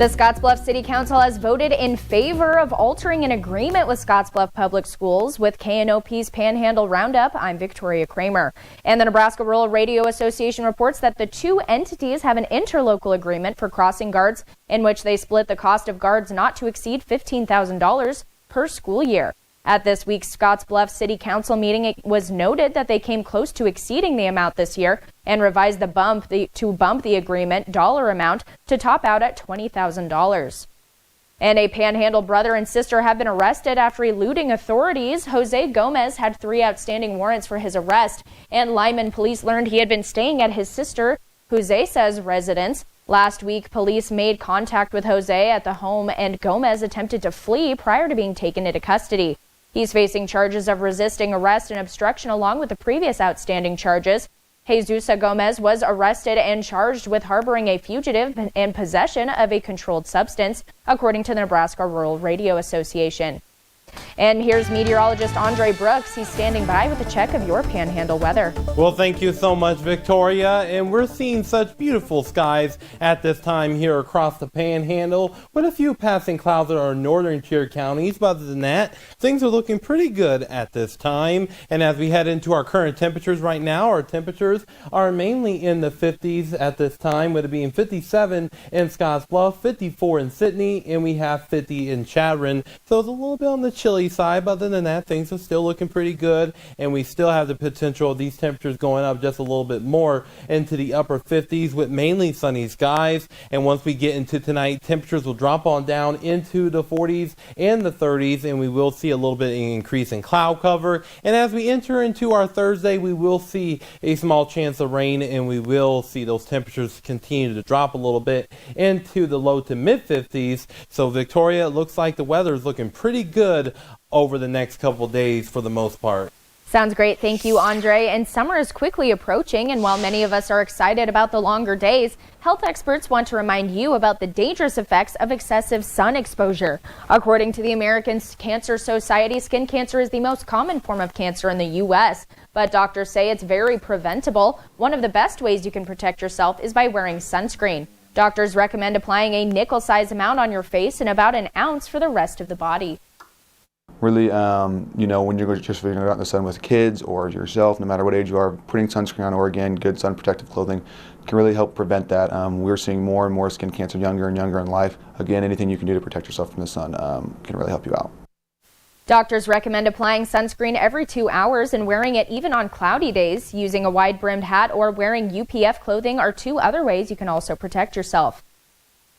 The Scottsbluff City Council has voted in favor of altering an agreement with Scottsbluff Public Schools with KNOP's Panhandle Roundup. I'm Victoria Kramer. And the Nebraska Rural Radio Association reports that the two entities have an interlocal agreement for crossing guards in which they split the cost of guards not to exceed $15,000 per school year. At this week's Scottsbluff City Council meeting, it was noted that they came close to exceeding the amount this year and revised to bump the agreement dollar amount to top out at $20,000. And a Panhandle brother and sister have been arrested after eluding authorities. Jose Gomez had 3 outstanding warrants for his arrest, and Lyman police learned he had been staying at his sister, Jose says, residence. Last week, police made contact with Jose at the home, and Gomez attempted to flee prior to being taken into custody. He's facing charges of resisting arrest and obstruction along with the previous outstanding charges. Jesusa Gomez was arrested and charged with harboring a fugitive and possession of a controlled substance, according to the Nebraska Rural Radio Association. And here's meteorologist Andre Brooks. He's standing by with a check of your Panhandle weather. Well, thank you so much, Victoria. And we're seeing such beautiful skies at this time here across the Panhandle, with a few passing clouds in our northern tier counties. But other than that, things are looking pretty good at this time. And as we head into our current temperatures right now, our temperatures are mainly in the 50s at this time, with it being 57 in Scottsbluff, 54 in Sydney, and we have 50 in Chadron. So it's a little bit on the chilly side, but other than that, things are still looking pretty good, and we still have the potential of these temperatures going up just a little bit more into the upper 50s with mainly sunny skies. And once we get into tonight, temperatures will drop on down into the 40s and the 30s, and we will see a little bit of an increase in cloud cover. And as we enter into our Thursday, we will see a small chance of rain, and we will see those temperatures continue to drop a little bit into the low to mid 50s. So Victoria, it looks like the weather is looking pretty good over the next couple days for the most part. Sounds great. Thank you, Andre. And summer is quickly approaching, and while many of us are excited about the longer days, health experts want to remind you about the dangerous effects of excessive sun exposure. According to the American Cancer Society, skin cancer is the most common form of cancer in the U.S., but doctors say it's very preventable. One of the best ways you can protect yourself is by wearing sunscreen. Doctors recommend applying a nickel-sized amount on your face and about an ounce for the rest of the body. Really, when you're just out in the sun with kids or yourself, no matter what age you are, putting sunscreen on, or again, good sun protective clothing can really help prevent that. We're seeing more and more skin cancer younger and younger in life. Again, anything you can do to protect yourself from the sun can really help you out. Doctors recommend applying sunscreen every 2 hours and wearing it even on cloudy days. Using a wide-brimmed hat or wearing UPF clothing are 2 other ways you can also protect yourself.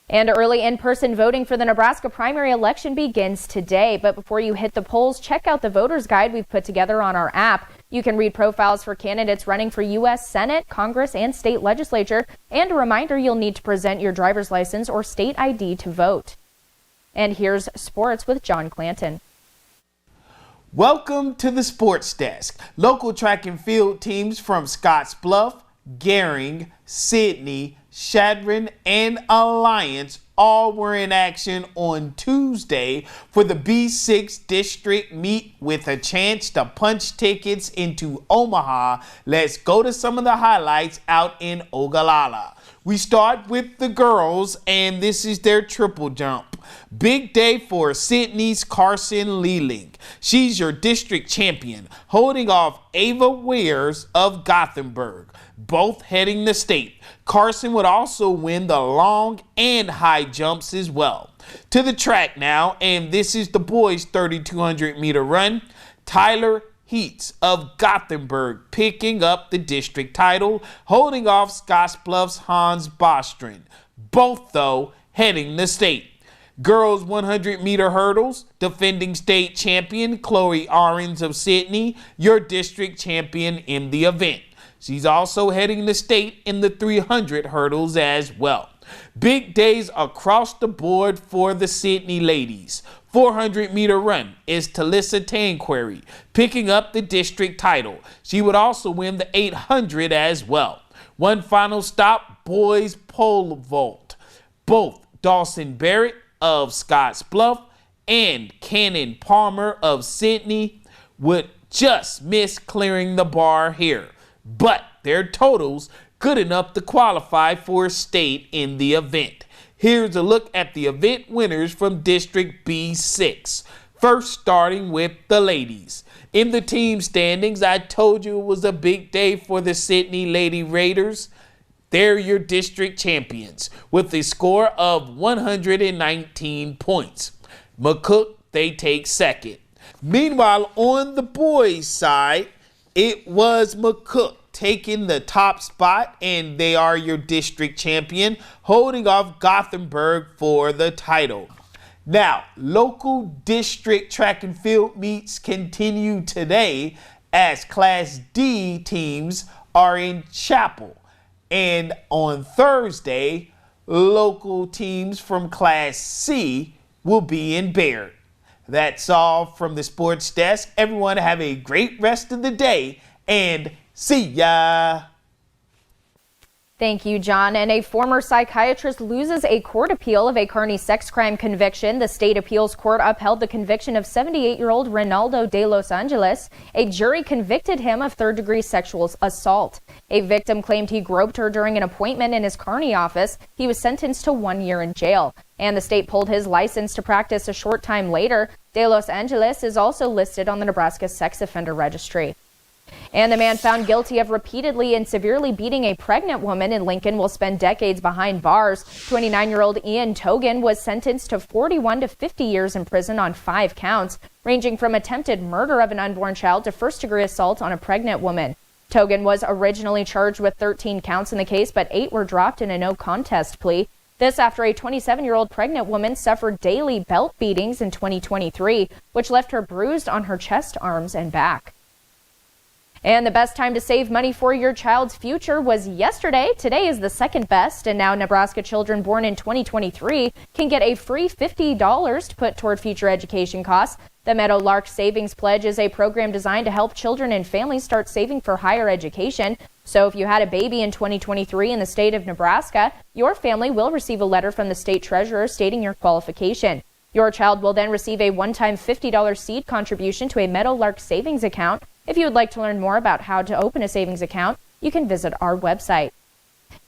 And early in-person voting for the Nebraska primary election begins today. But before you hit the polls, check out the voter's guide we've put together on our app. You can read profiles for candidates running for U.S. Senate, Congress, and state legislature. And a reminder, you'll need to present your driver's license or state ID to vote. And here's sports with John Clanton. Welcome to the Sports Desk. Local track and field teams from Scottsbluff, Gering, Sydney, Chadron, and Alliance all were in action on Tuesday for the B6 district meet with a chance to punch tickets into Omaha. Let's go to some of the highlights out in Ogallala. We start with the girls, and this is their triple jump. Big day for Sydney's Carson Lealing. She's your district champion, holding off Ava Wears of Gothenburg, both heading the state. Carson would also win the long and high jumps as well. To the track now, and this is the boys' 3,200 meter run. Tyler Heats of Gothenburg picking up the district title, holding off Scottsbluff's Hans Bostrom. Both, though, heading the state. Girls 100 meter hurdles, defending state champion Chloe Ahrens of Sydney, your district champion in the event. She's also heading the state in the 300 hurdles as well. Big days across the board for the Sydney ladies. 400 meter run is Talissa Tanqueray picking up the district title. She would also win the 800 as well. One final stop, boys pole vault. Both Dawson Barrett of Scottsbluff and Cannon Palmer of Sydney would just miss clearing the bar here, but their totals good enough to qualify for a state in the event. Here's a look at the event winners from District B6. First, starting with the ladies. In the team standings, I told you it was a big day for the Sidney Lady Raiders. They're your district champions with a score of 119 points. McCook, they take second. Meanwhile, on the boys' side, it was McCook taking the top spot, and they are your district champion, holding off Gothenburg for the title. Now, local district track and field meets continue today as Class D teams are in Chapel. And on Thursday, local teams from Class C will be in Baird. That's all from the sports desk. Everyone have a great rest of the day and see ya. Thank you, John. And a former psychiatrist loses a court appeal of a Kearney sex crime conviction. The state appeals court upheld the conviction of 78-year-old Ronaldo de Los Angeles. A jury convicted him of third-degree sexual assault. A victim claimed he groped her during an appointment in his Kearney office. He was sentenced to 1 year in jail. And the state pulled his license to practice a short time later. De Los Angeles is also listed on the Nebraska Sex Offender Registry. And the man found guilty of repeatedly and severely beating a pregnant woman in Lincoln will spend decades behind bars. 29-year-old Ian Togan was sentenced to 41 to 50 years in prison on 5 counts, ranging from attempted murder of an unborn child to first-degree assault on a pregnant woman. Togan was originally charged with 13 counts in the case, but 8 were dropped in a no-contest plea. This after a 27-year-old pregnant woman suffered daily belt beatings in 2023, which left her bruised on her chest, arms, and back. And the best time to save money for your child's future was yesterday. Today is the second best, and now Nebraska children born in 2023 can get a free $50 to put toward future education costs. The Meadowlark Savings Pledge is a program designed to help children and families start saving for higher education. So if you had a baby in 2023 in the state of Nebraska, your family will receive a letter from the state treasurer stating your qualification. Your child will then receive a one-time $50 seed contribution to a Meadowlark savings account. If you would like to learn more about how to open a savings account, you can visit our website.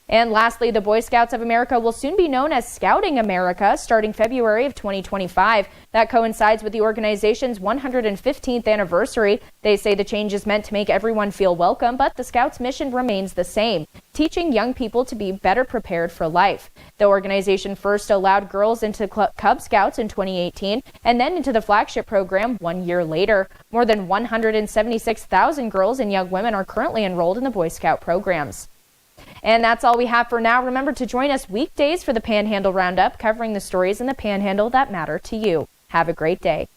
And lastly, the Boy Scouts of America will soon be known as Scouting America starting February of 2025. That coincides with the organization's 115th anniversary. They say the change is meant to make everyone feel welcome, but the Scouts' mission remains the same, teaching young people to be better prepared for life. The organization first allowed girls into Cub Scouts in 2018 and then into the flagship program 1 year later. More than 176,000 girls and young women are currently enrolled in the Boy Scout programs. And that's all we have for now. Remember to join us weekdays for the Panhandle Roundup, covering the stories in the Panhandle that matter to you. Have a great day.